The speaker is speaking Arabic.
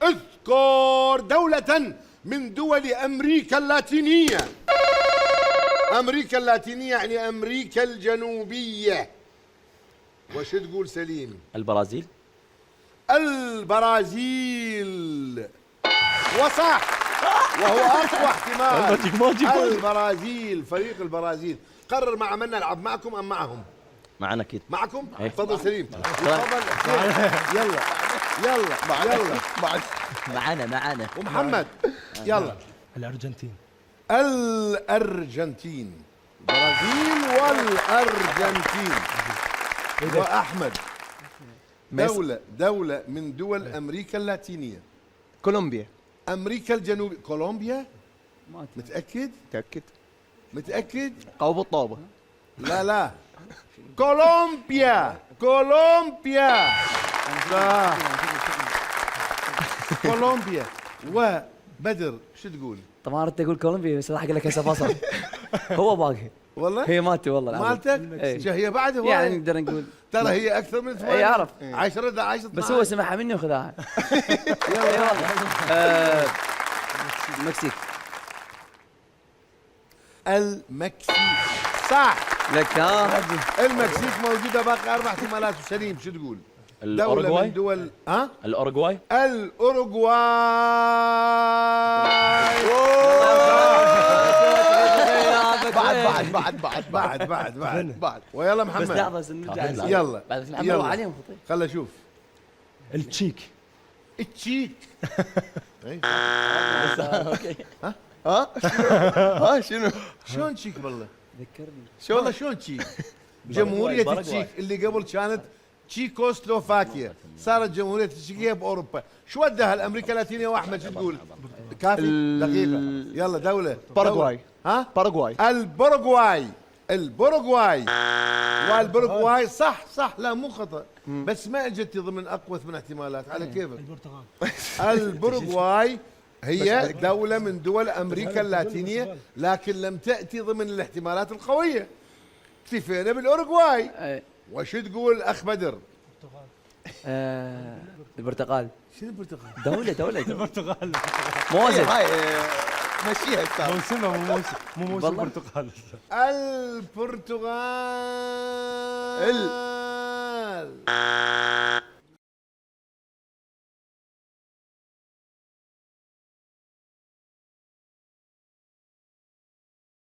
اذكر دولة من دول أمريكا اللاتينية. أمريكا اللاتينية يعني أمريكا الجنوبية. وش تقول سليم؟ البرازيل. البرازيل وصح، وهو أقوى احتمال. البرازيل، فريق البرازيل. قرر مع من نلعب، معكم أم معهم؟ معنا أكيد. معكم؟ تفضل سليم. تفضل يلا يلا يلا معنا ومحمد يلا. الأرجنتين. الأرجنتين، البرازيل والأرجنتين. وأحمد دولة من دول أمريكا اللاتينية. كولومبيا. أمريكا الجنوبية. كولومبيا؟ متأكد؟ متأكد؟ قوب الطوبة. لا كولومبيا صح. كولومبيا. وبدر شو تقول؟ طبعا ردت اقول كولومبيا بس راح اقول لك هسه فصل. هو باقي والله هي مالتي والله العظيم. مالتك؟ إيه. هي بعد هواية يعني نقدر نقول ترى هي أكثر من 8. يعرف 10 11 بس هو سمعها مني وخذاها. يلا المكسيك. المكسيك صح. لك ها المكسيك موجودة، باقي 4 احتمالات. وسليم شو تقول؟ دولة الأوروغواي. من دول الأوروغواي. بعد ويلا بس محمد لحظه نرجع يلا بعد محمد يلا. عليهم خطير. خل اشوف. التشيك. التشيك. اوكي شنو؟ شلون تشيك والله؟ ذكرني والله شلون تشيك؟ جمهورية التشيك اللي قبل كانت تشيكوسلوفاكيا، صارت جمهورية التشيكية بأوروبا. شو ودها الأمريكا اللاتينية؟ وأحمد شو تقول؟ كافي دقيقة. يلا دولة. باراغواي. باراغواي. الباراغواي والباراغواي صح. لا مو خطأ، بس ما اجت ضمن أقوى 8 احتمالات. على كيفك. الباراغواي هي دولة من دول أمريكا اللاتينية، لكن لم تأتي ضمن الاحتمالات القوية. اكتفينا بالأوروغواي. وش تقول أخ بدر؟ البرتقال. شنو البرتقال؟ دولة البرتغال. موزة. هاي مشيها استاذ. موسمها مو موسم والله. برتقال. البرتغال